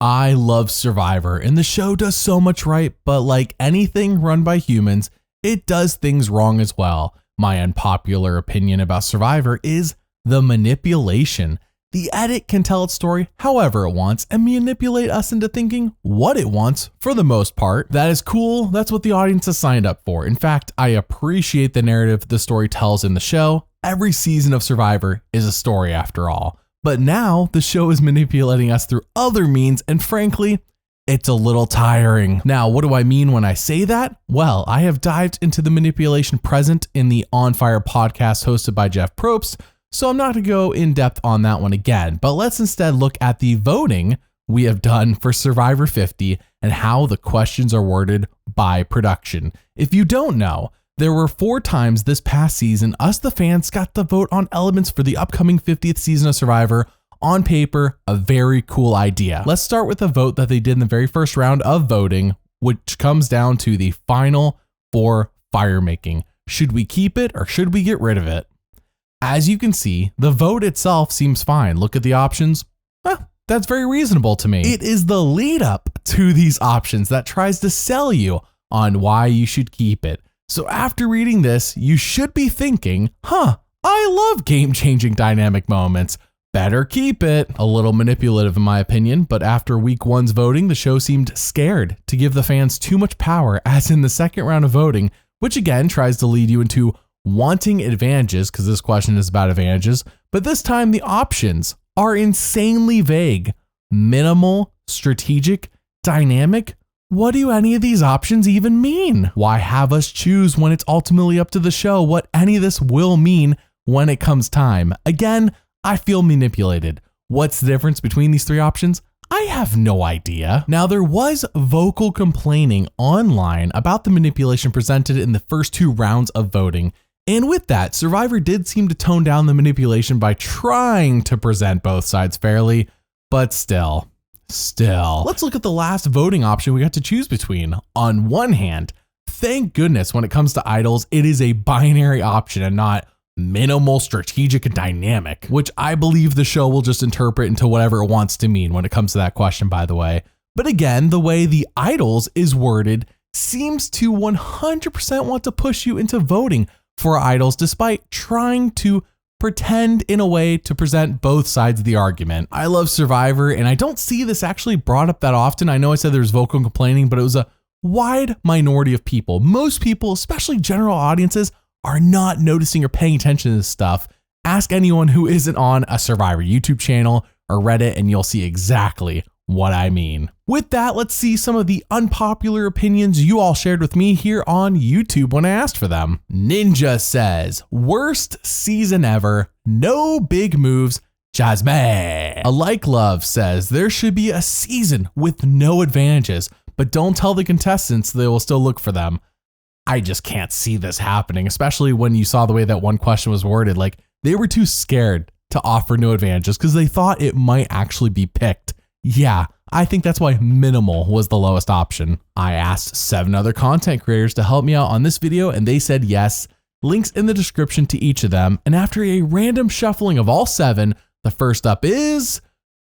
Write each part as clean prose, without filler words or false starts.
I love Survivor, and the show does so much right, but like anything run by humans, it does things wrong as well. My unpopular opinion about Survivor is the manipulation. The edit can tell its story however it wants and manipulate us into thinking what it wants for the most part. That is cool. That's what the audience has signed up for. In fact, I appreciate the narrative the story tells in the show. Every season of Survivor is a story after all. But now the show is manipulating us through other means, and frankly, it's a little tiring. Now, what do I mean when I say that? Well, I have dived into the manipulation present in the On Fire podcast hosted by Jeff Probst, so I'm not going to go in depth on that one again, but let's instead look at the voting we have done for Survivor 50 and how the questions are worded by production. If you don't know, there were 4 times this past season us the fans got to vote on elements for the upcoming 50th season of Survivor. On paper, a very cool idea. Let's start with a vote that they did in the very first round of voting, which comes down to the final 4 fire making. Should we keep it or should we get rid of it? As you can see, the vote itself seems fine. Look at the options. That's very reasonable to me. It is the lead up to these options that tries to sell you on why you should keep it. So after reading this, you should be thinking, I love game-changing dynamic moments. Better keep it. A little manipulative in my opinion, but after week 1's voting, the show seemed scared to give the fans too much power, as in the second round of voting, which again tries to lead you into wanting advantages, because this question is about advantages, but this time the options are insanely vague. Minimal, strategic, dynamic. What do any of these options even mean? Why have us choose when it's ultimately up to the show what any of this will mean when it comes time? Again, I feel manipulated. What's the difference between these 3 options? I have no idea. Now, there was vocal complaining online about the manipulation presented in the first 2 rounds of voting. And with that, Survivor did seem to tone down the manipulation by trying to present both sides fairly, but still. Let's look at the last voting option we got to choose between. On one hand, thank goodness when it comes to idols, it is a binary option and not minimal, strategic, and dynamic, which I believe the show will just interpret into whatever it wants to mean when it comes to that question, by the way. But again, the way the idols is worded seems to 100% want to push you into voting for idols despite trying to pretend in a way to present both sides of the argument. I love Survivor, and I don't see this actually brought up that often. I know I said there's vocal complaining, but it was a wide minority of people. Most people, especially general audiences, are not noticing or paying attention to this stuff. Ask anyone who isn't on a Survivor YouTube channel or Reddit, and you'll see exactly what I mean. With that, let's see some of the unpopular opinions you all shared with me here on YouTube when I asked for them. Ninja says, worst season ever, no big moves, Jasmine. A Like Love says, there should be a season with no advantages, but don't tell the contestants they will still look for them. I just can't see this happening, especially when you saw the way that one question was worded. Like, they were too scared to offer no advantages because they thought it might actually be picked. Yeah, I think that's why minimal was the lowest option. I asked 7 other content creators to help me out on this video, and they said yes. Links in the description to each of them. And after a random shuffling of all 7, the first up is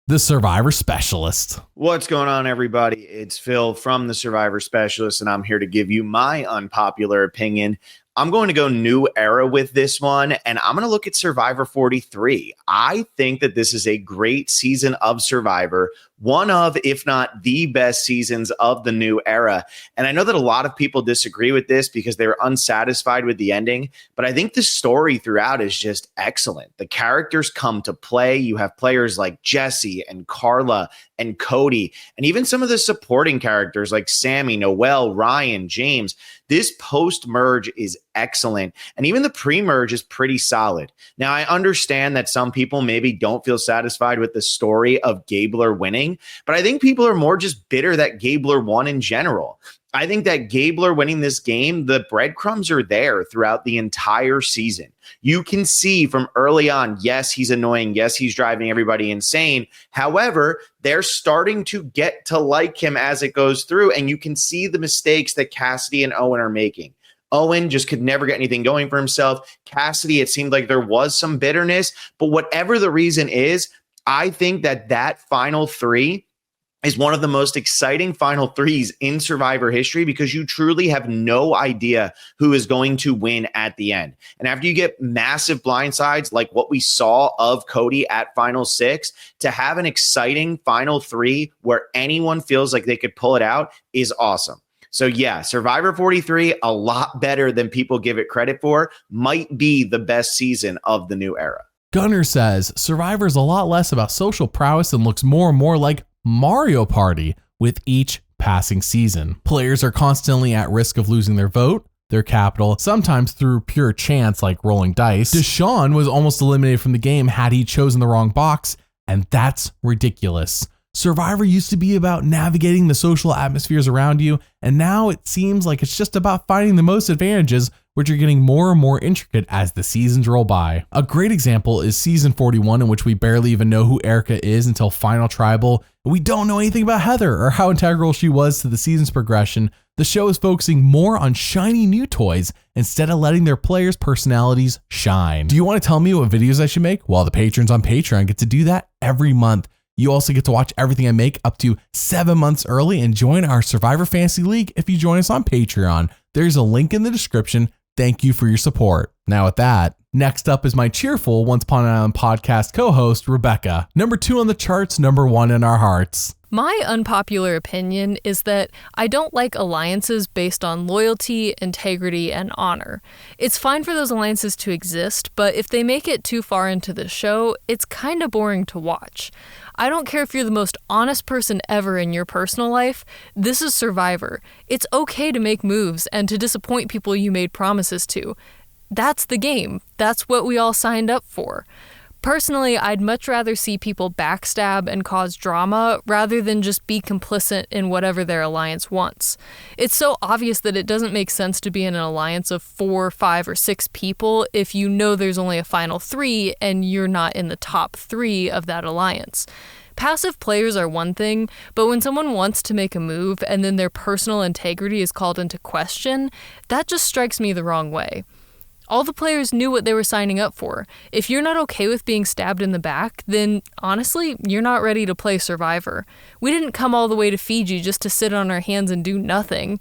the Survivor Specialist. What's going on, everybody? It's Phil from the Survivor Specialist, and I'm here to give you my unpopular opinion. I'm going to go new era with this one, and I'm going to look at Survivor 43. I think that this is a great season of Survivor, one of, if not the best seasons of the new era. And I know that a lot of people disagree with this because they were unsatisfied with the ending, but I think the story throughout is just excellent. The characters come to play. You have players like Jesse and Carla and Cody, and even some of the supporting characters like Sammy, Noelle, Ryan, James. This post-merge is excellent, and even the pre-merge is pretty solid. Now, I understand that some people maybe don't feel satisfied with the story of Gabler winning, but I think people are more just bitter that Gabler won in general. I think that Gabler winning this game, the breadcrumbs are there throughout the entire season. You can see from early on, yes, he's annoying. Yes, he's driving everybody insane. However, they're starting to get to like him as it goes through, and you can see the mistakes that Cassidy and Owen are making. Owen just could never get anything going for himself. Cassidy, it seemed like there was some bitterness, but whatever the reason is, I think that that final 3 is one of the most exciting final threes in Survivor history because you truly have no idea who is going to win at the end. And after you get massive blindsides like what we saw of Cody at Final 6, to have an exciting Final 3 where anyone feels like they could pull it out is awesome. So yeah, Survivor 43, a lot better than people give it credit for, might be the best season of the new era. Gunner says Survivor is a lot less about social prowess and looks more and more like Mario Party with each passing season. Players are constantly at risk of losing their vote, their capital, sometimes through pure chance like rolling dice. Deshaun was almost eliminated from the game had he chosen the wrong box, and that's ridiculous. Survivor used to be about navigating the social atmospheres around you, and now it seems like it's just about finding the most advantages, which are getting more and more intricate as the seasons roll by. A great example is season 41, in which we barely even know who Erica is until Final Tribal. We don't know anything about Heather or how integral she was to the season's progression. The show is focusing more on shiny new toys instead of letting their players' personalities shine. Do you want to tell me what videos I should make? Well, the patrons on Patreon get to do that every month. You also get to watch everything I make up to 7 months early and join our Survivor Fantasy League if you join us on Patreon. There's a link in the description. Thank you for your support. Now with that, next up is my cheerful Once Upon an Island podcast co-host, Rebekah. Number 2 on the charts, number 1 in our hearts. My unpopular opinion is that I don't like alliances based on loyalty, integrity, and honor. It's fine for those alliances to exist, but if they make it too far into the show, it's kind of boring to watch. I don't care if you're the most honest person ever in your personal life, this is Survivor. It's okay to make moves and to disappoint people you made promises to. That's the game. That's what we all signed up for. Personally, I'd much rather see people backstab and cause drama rather than just be complicit in whatever their alliance wants. It's so obvious that it doesn't make sense to be in an alliance of 4, 5, or 6 people if you know there's only a final 3 and you're not in the top 3 of that alliance. Passive players are one thing, but when someone wants to make a move and then their personal integrity is called into question, that just strikes me the wrong way. All the players knew what they were signing up for. If you're not okay with being stabbed in the back, then honestly, you're not ready to play Survivor. We didn't come all the way to Fiji just to sit on our hands and do nothing.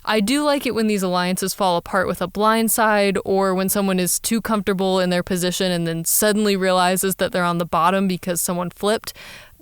I do like it when these alliances fall apart with a blindside or when someone is too comfortable in their position and then suddenly realizes that they're on the bottom because someone flipped.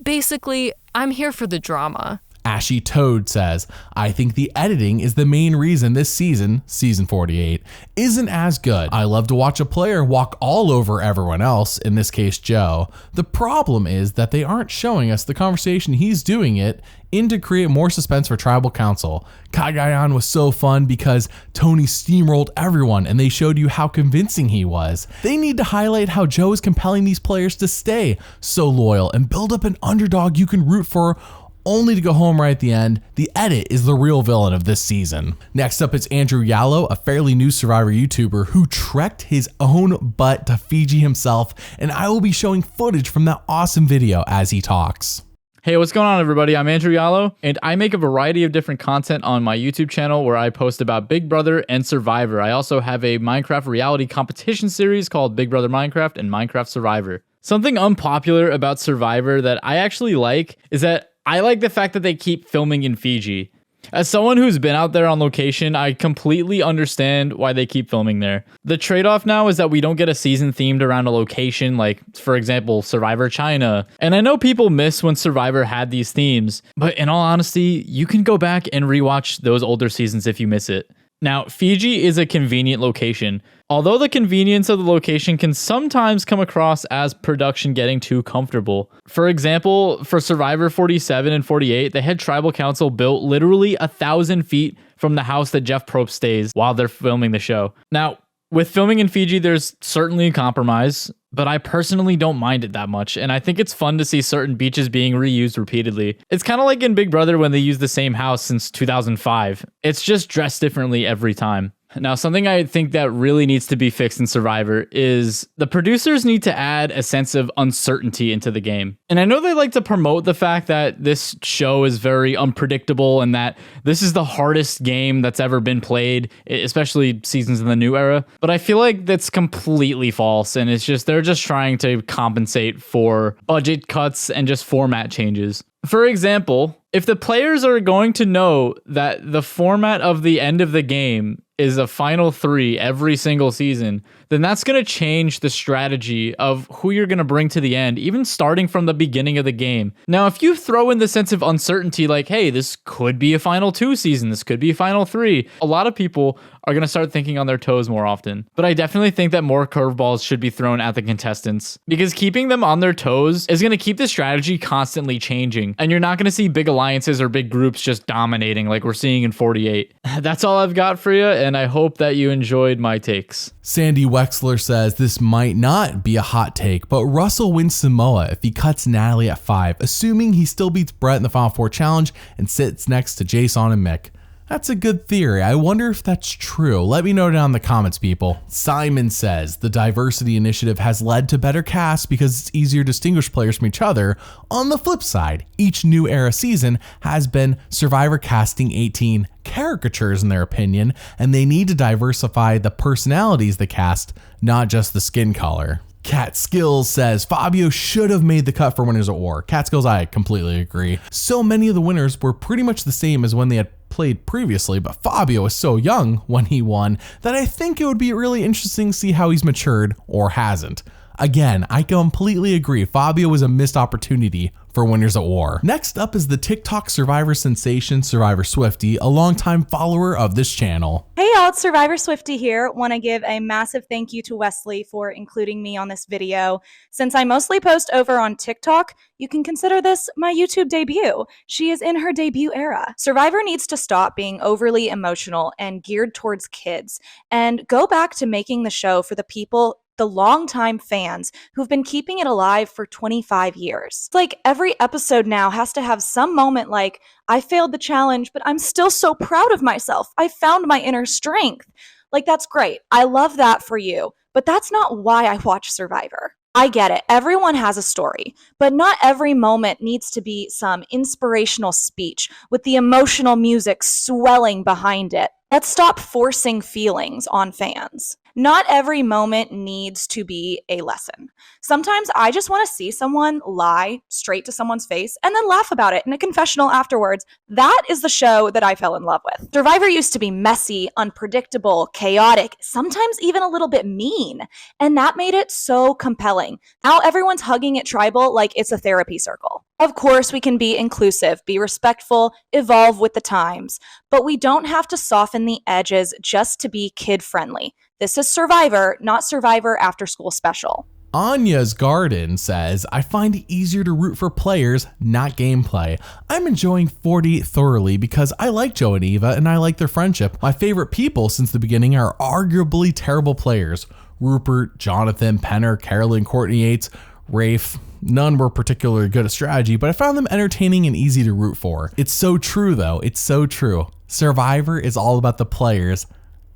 Basically, I'm here for the drama. Ashy Toad says, I think the editing is the main reason this season, season 48, isn't as good. I love to watch a player walk all over everyone else, in this case Joe. The problem is that they aren't showing us the conversation he's doing it in to create more suspense for Tribal Council. Cagayan was so fun because Tony steamrolled everyone and they showed you how convincing he was. They need to highlight how Joe is compelling these players to stay so loyal and build up an underdog you can root for, only to go home right at the end. The edit is the real villain of this season. Next up, it's Andrew Yalo, a fairly new Survivor YouTuber who trekked his own butt to Fiji himself, and I will be showing footage from that awesome video as he talks. Hey, what's going on, everybody? I'm Andrew Yalo, and I make a variety of different content on my YouTube channel where I post about Big Brother and Survivor. I also have a Minecraft reality competition series called Big Brother Minecraft and Minecraft Survivor. Something unpopular about Survivor that I actually like is that I like the fact that they keep filming in Fiji. As someone who's been out there on location, I completely understand why they keep filming there. The trade-off now is that we don't get a season themed around a location like, for example, Survivor China. And I know people miss when Survivor had these themes, but in all honesty, you can go back and rewatch those older seasons if you miss it. Now, Fiji is a convenient location. Although the convenience of the location can sometimes come across as production getting too comfortable. For example, for Survivor 47 and 48, they had Tribal Council built literally 1,000 feet from the house that Jeff Probst stays while they're filming the show. Now, with filming in Fiji, there's certainly a compromise, but I personally don't mind it that much, and I think it's fun to see certain beaches being reused repeatedly. It's kind of like in Big Brother when they use the same house since 2005. It's just dressed differently every time. Now, something I think that really needs to be fixed in Survivor is the producers need to add a sense of uncertainty into the game. And I know they like to promote the fact that this show is very unpredictable and that this is the hardest game that's ever been played, especially seasons in the new era. But I feel like that's completely false. And it's just, they're just trying to compensate for budget cuts and just format changes. For example, if the players are going to know that the format of the end of the game is a final 3 every single season, then that's going to change the strategy of who you're going to bring to the end, even starting from the beginning of the game. Now, if you throw in the sense of uncertainty, like, hey, this could be a final 2 season, this could be a final 3, a lot of people are going to start thinking on their toes more often. But I definitely think that more curveballs should be thrown at the contestants, because keeping them on their toes is going to keep the strategy constantly changing. And you're not going to see big alliances or big groups just dominating like we're seeing in 48. That's all I've got for you, and I hope that you enjoyed my takes. Sandy Wexler says this might not be a hot take, but Russell wins Samoa if he cuts Natalie at 5, assuming he still beats Brett in the Final 4 challenge and sits next to Jason and Mick. That's a good theory. I wonder if that's true. Let me know down in the comments, people. Simon says the diversity initiative has led to better casts because it's easier to distinguish players from each other. On the flip side, each new era season has been Survivor casting 18 caricatures in their opinion, and they need to diversify the personalities they cast, not just the skin color. Cat Skills says Fabio should have made the cut for Winners at War. Cat Skills, I completely agree. So many of the winners were pretty much the same as when they had played previously, but Fabio was so young when he won that I think it would be really interesting to see how he's matured or hasn't. Again, I completely agree. Fabio was a missed opportunity for Winners at War. Next up is the TikTok Survivor sensation, Survivor Swiftie, a longtime follower of this channel. Hey y'all, it's Survivor Swiftie here. Want to give a massive thank you to Wesley for including me on this video. Since I mostly post over on TikTok, you can consider this my YouTube debut. She is in her debut era. Survivor needs to stop being overly emotional and geared towards kids and go back to making the show for the people, the longtime fans who've been keeping it alive for 25 years. It's like every episode now has to have some moment like, I failed the challenge, but I'm still so proud of myself. I found my inner strength. Like, that's great. I love that for you, but that's not why I watch Survivor. I get it. Everyone has a story, but not every moment needs to be some inspirational speech with the emotional music swelling behind it. Let's stop forcing feelings on fans. Not every moment needs to be a lesson. Sometimes I just want to see someone lie straight to someone's face and then laugh about it in a confessional afterwards. That is the show that I fell in love with. Survivor used to be messy, unpredictable, chaotic, sometimes even a little bit mean, and that made it so compelling. Now everyone's hugging it tribal like it's a therapy circle. Of course, we can be inclusive, be respectful, evolve with the times, but we don't have to soften the edges just to be kid-friendly. This is Survivor, not Survivor After School Special. Anya's Garden says, I find it easier to root for players, not gameplay. I'm enjoying 40 thoroughly because I like Joe and Eva and I like their friendship. My favorite people since the beginning are arguably terrible players. Rupert, Jonathan, Penner, Carolyn, Courtney Yates, Rafe. None were particularly good at strategy, but I found them entertaining and easy to root for. It's so true though, it's so true. Survivor is all about the players,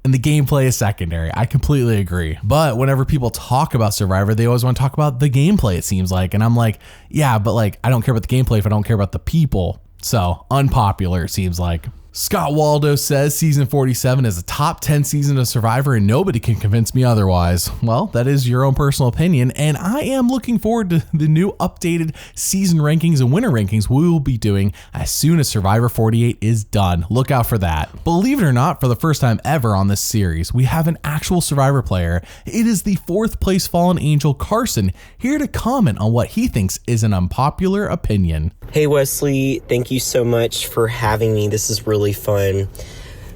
and the gameplay is secondary. I completely agree. But whenever people talk about Survivor, they always want to talk about the gameplay, it seems like. And I'm like, yeah, but like, I don't care about the gameplay if I don't care about the people. So unpopular, it seems like. Scott Waldo says season 47 is a top 10 season of Survivor and nobody can convince me otherwise. Well, that is your own personal opinion, and I am looking forward to the new updated season rankings and winner rankings we will be doing as soon as Survivor 48 is done. Look out for that. Believe it or not, for the first time ever on this series, we have an actual Survivor player. It is the 4th place fallen angel Carson, here to comment on what he thinks is an unpopular opinion. Hey Wesley, thank you so much for having me. This is really fun.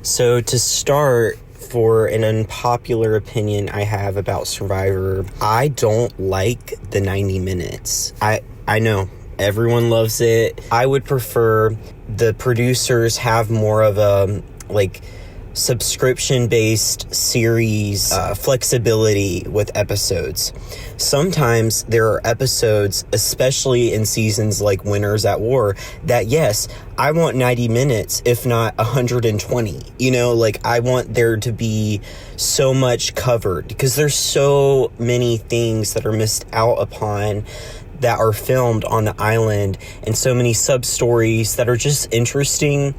So to start, for an unpopular opinion I have about Survivor, I don't like the 90 minutes. I know everyone loves it. I would prefer the producers have more of a subscription-based series flexibility with episodes. Sometimes there are episodes, especially in seasons like Winners at War, that yes, I want 90 minutes, if not 120. You know, like I want there to be so much covered because there's so many things that are missed out upon that are filmed on the island, and so many sub-stories that are just interesting.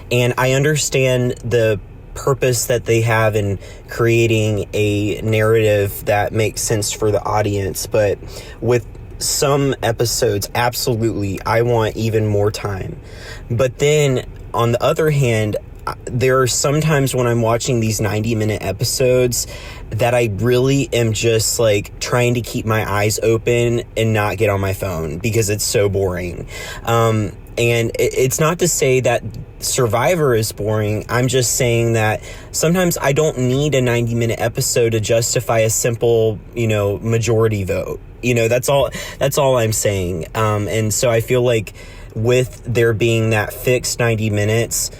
And I understand the purpose that they have in creating a narrative that makes sense for the audience, but with some episodes, absolutely, I want even more time. But then on the other hand, there are sometimes when I'm watching these 90-minute episodes that I really am just like trying to keep my eyes open and not get on my phone because it's so boring. And it's not to say that Survivor is boring. I'm just saying that sometimes I don't need a 90-minute episode to justify a simple, majority vote. That's all I'm saying. And so I feel like with there being that fixed 90 minutes,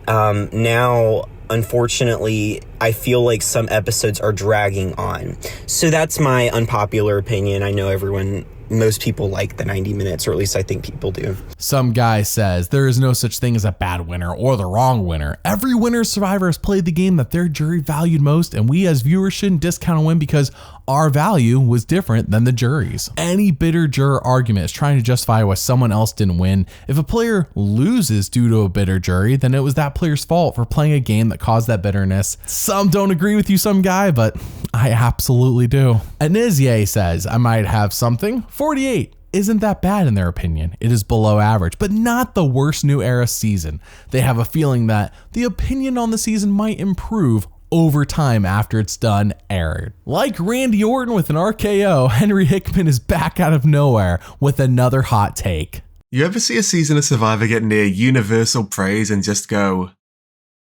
now, unfortunately, I feel like some episodes are dragging on. So that's my unpopular opinion. I know most people like the 90 minutes, or at least I think people do. Some guy says there is no such thing as a bad winner or the wrong winner. Every winner Survivor has played the game that their jury valued most, and we as viewers shouldn't discount a win because our value was different than the jury's. Any bitter juror argument is trying to justify why someone else didn't win. If a player loses due to a bitter jury, then it was that player's fault for playing a game that caused that bitterness. Some don't agree with you, some guy, but I absolutely do. Anizye says, I might have something. 48 isn't that bad in their opinion. It is below average, but not the worst New Era season. They have a feeling that the opinion on the season might improve over time after it's done aired. Like Randy Orton with an RKO, Henry Hickman is back out of nowhere with another hot take. You ever see a season of Survivor get near universal praise and just go,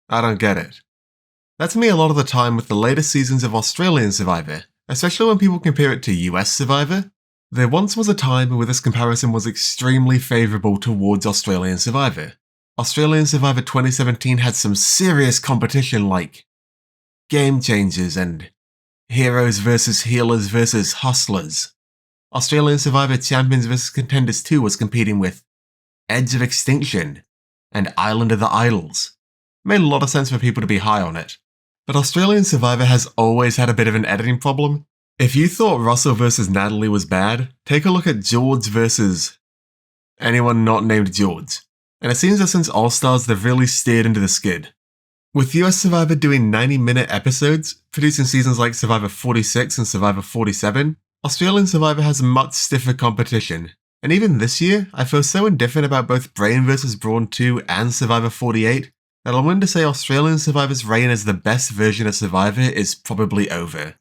I don't get it? That's me a lot of the time with the latest seasons of Australian Survivor, especially when people compare it to US Survivor. There once was a time where this comparison was extremely favourable towards Australian Survivor. Australian Survivor 2017 had some serious competition like Game Changers and Heroes vs Healers vs Hustlers. Australian Survivor Champions vs Contenders 2 was competing with Edge of Extinction and Island of the Idols. Made a lot of sense for people to be high on it. But Australian Survivor has always had a bit of an editing problem. If you thought Russell vs Natalie was bad, take a look at George vs anyone not named George. And it seems that since All Stars they've really steered into the skid. With US Survivor doing 90-minute episodes, producing seasons like Survivor 46 and Survivor 47, Australian Survivor has much stiffer competition. And even this year, I feel so indifferent about both Brain vs Brawn 2 and Survivor 48 that I'm willing to say Australian Survivor's reign as the best version of Survivor is probably over.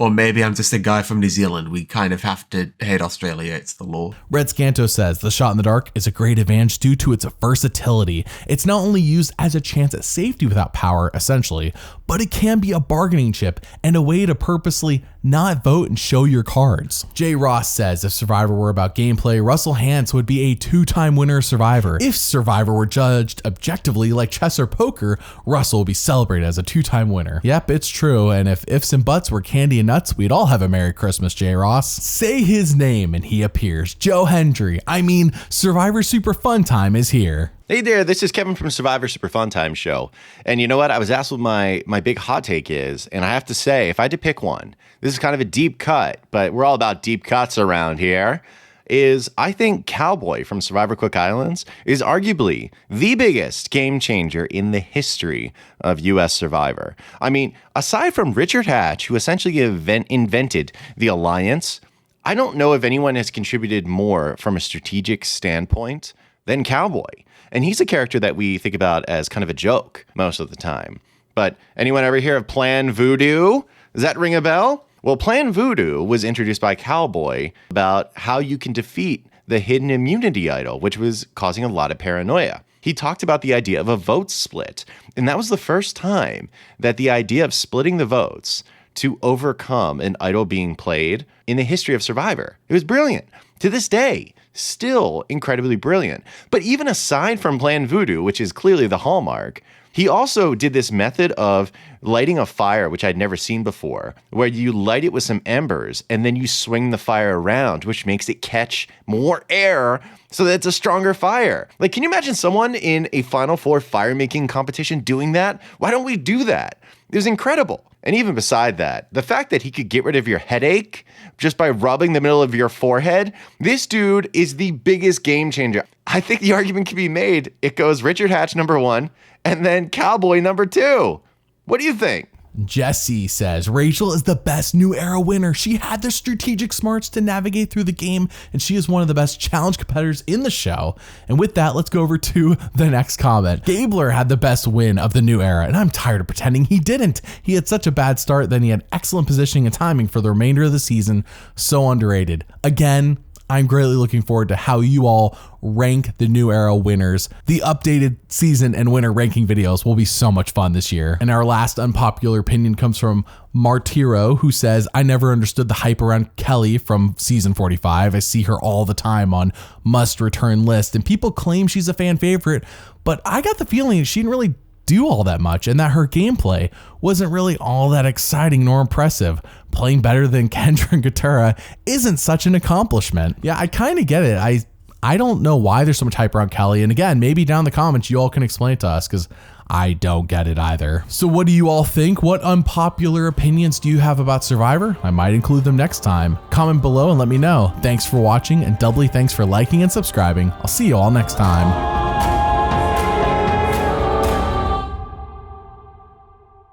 Or maybe I'm just a guy from New Zealand. We kind of have to hate Australia. It's the law. Red Scanto says the shot in the dark is a great advantage due to its versatility. It's not only used as a chance at safety without power, essentially, but it can be a bargaining chip and a way to purposely not vote and show your cards. Jay Ross says if Survivor were about gameplay, Russell Hantz would be a 2-time winner of Survivor. If Survivor were judged objectively like chess or poker, Russell would be celebrated as a 2-time winner. Yep, it's true, and if ifs and buts were candy and nuts, we'd all have a Merry Christmas, Jay Ross. Say his name and he appears. Joe Hendry. Survivor Super Fun Time is here. Hey there, this is Kevin from Survivor Super Fun Time Show. And you know what? I was asked what my big hot take is, and I have to say, if I had to pick one, this is kind of a deep cut, but we're all about deep cuts around here, is I think Cowboy from Survivor Cook Islands is arguably the biggest game changer in the history of US Survivor. Aside from Richard Hatch, who essentially invented the Alliance, I don't know if anyone has contributed more from a strategic standpoint than Cowboy. And he's a character that we think about as kind of a joke most of the time. But anyone ever hear of Plan Voodoo? Does that ring a bell? Well, Plan Voodoo was introduced by Cowboy about how you can defeat the hidden immunity idol, which was causing a lot of paranoia. He talked about the idea of a vote split. And that was the first time that the idea of splitting the votes to overcome an idol being played in the history of Survivor. It was brilliant. to this day, still incredibly brilliant. But even aside from Plan Voodoo, which is clearly the hallmark, he also did this method of lighting a fire, which I'd never seen before, where you light it with some embers and then you swing the fire around, which makes it catch more air so that it's a stronger fire. Like, can you imagine someone in a Final Four fire making competition doing that? Why don't we do that? It was incredible. And even beside that, the fact that he could get rid of your headache just by rubbing the middle of your forehead, this dude is the biggest game changer. I think the argument can be made. It goes Richard Hatch number 1 and then Cowboy number 2. What do you think? Jesse says, Rachel is the best New Era winner. She had the strategic smarts to navigate through the game, and she is one of the best challenge competitors in the show. And with that, let's go over to the next comment. Gabler had the best win of the New Era, and I'm tired of pretending he didn't. He had such a bad start, then he had excellent positioning and timing for the remainder of the season. So underrated. Again, I'm greatly looking forward to how you all rank the New Era winners. The updated season and winner ranking videos will be so much fun this year. And our last unpopular opinion comes from Martiro, who says, I never understood the hype around Kelly from season 45. I see her all the time on must return list, and people claim she's a fan favorite, but I got the feeling she didn't really do all that much and that her gameplay wasn't really all that exciting nor impressive. Playing better than Kendra and Katura isn't such an accomplishment. Yeah, I kind of get it. I don't know why there's so much hype around Kelly. And again, maybe down in the comments, you all can explain it to us because I don't get it either. So what do you all think? What unpopular opinions do you have about Survivor? I might include them next time. Comment below and let me know. Thanks for watching, and doubly thanks for liking and subscribing. I'll see you all next time.